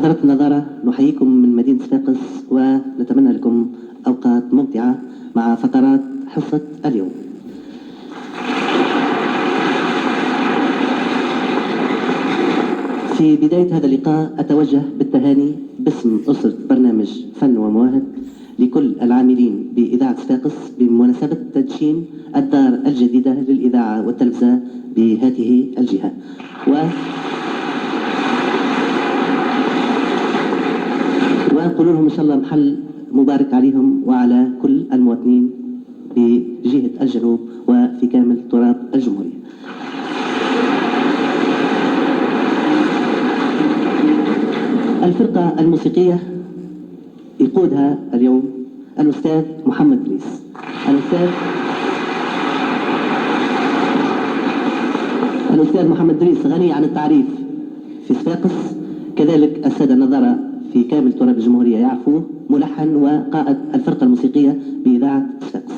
حضرة النظارة، نحييكم من مدينة صفاقس ونتمنى لكم أوقات ممتعة مع فقرات حصة اليوم. في بداية هذا اللقاء أتوجه بالتهاني باسم أسرة برنامج فن ومواهب لكل العاملين بإذاعة صفاقس بمناسبة تدشين الدار الجديدة للإذاعة والتلفزة بهذه الجهة، ونقول لهم إن شاء الله محل مبارك عليهم وعلى كل المواطنين بجهة الجنوب وفي كامل تراب الجمهورية. الفرقة الموسيقية يقودها اليوم الأستاذ محمد دريس. الأستاذ محمد دريس غني عن التعريف في صفاقس، كذلك السادة النظارة في كامل تراب الجمهورية يعرفوه، ملحن وقائد الفرقة الموسيقية بإذاعة صفاقس.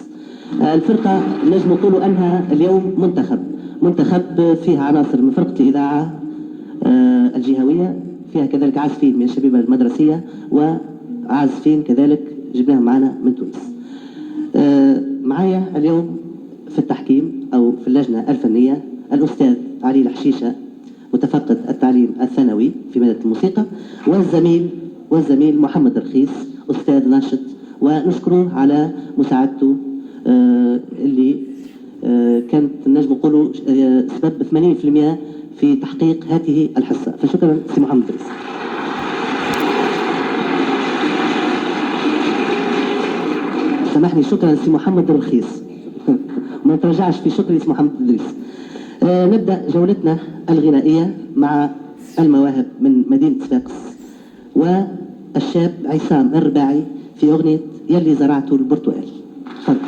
الفرقة نجم نقولوا أنها اليوم منتخب فيها عناصر من فرقة الإذاعة الجهوية، فيها كذلك عازفين من الشبيبة المدرسية وعازفين كذلك جبناهم معنا من تونس. معايا اليوم في التحكيم أو في اللجنة الفنية الأستاذ علي الحشيشة، متفقد التعليم الثانوي في مادة الموسيقى، والزميل محمد رخيص أستاذ ناشط، ونشكره على مساعدته اللي كانت نجم نقولوا سبب 80% في تحقيق هذه الحصة، فشكرا سي محمد دريس. سامحني، شكرا سي محمد رخيص ما ترجعش في شكري سي محمد دريس. نبدأ جولتنا الغنائية مع المواهب من مدينة صفاقس والشاب عصام الرباعي في أغنية يلي زرعته البرتقال. تفضل.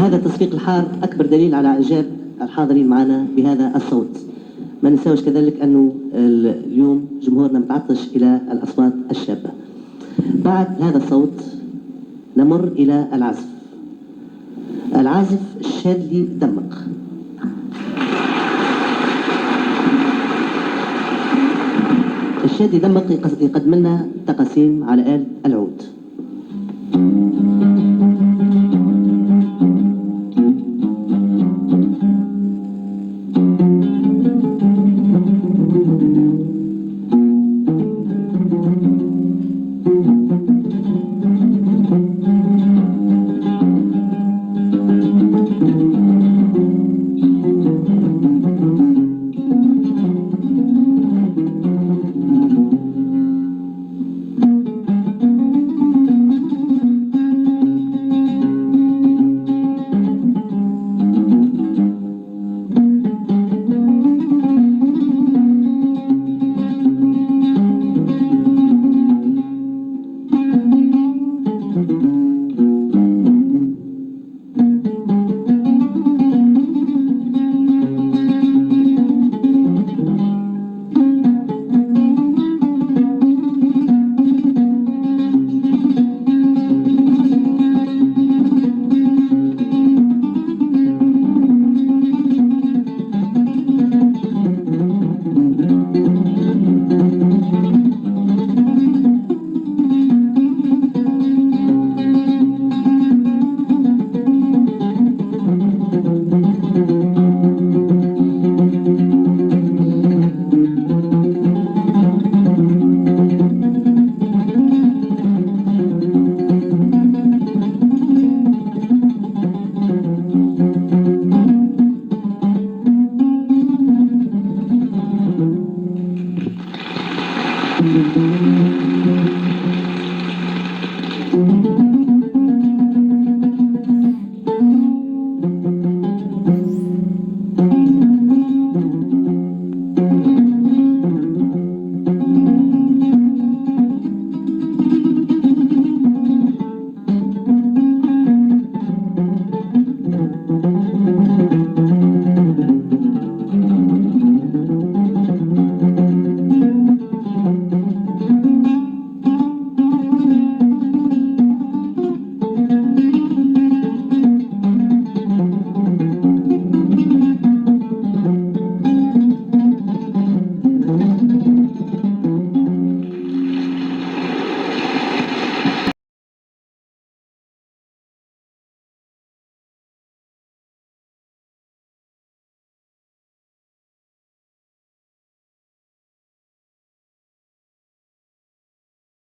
هذا التصفيق الحار أكبر دليل على إعجاب الحاضرين معنا بهذا الصوت. ما ننساوش كذلك أنه اليوم جمهورنا متعطش إلى الأصوات الشابة. بعد هذا الصوت نمر إلى العزف. العازف الشادلي دمق. الشادلي دمق يقدم لنا تقاسيم على آلة العود.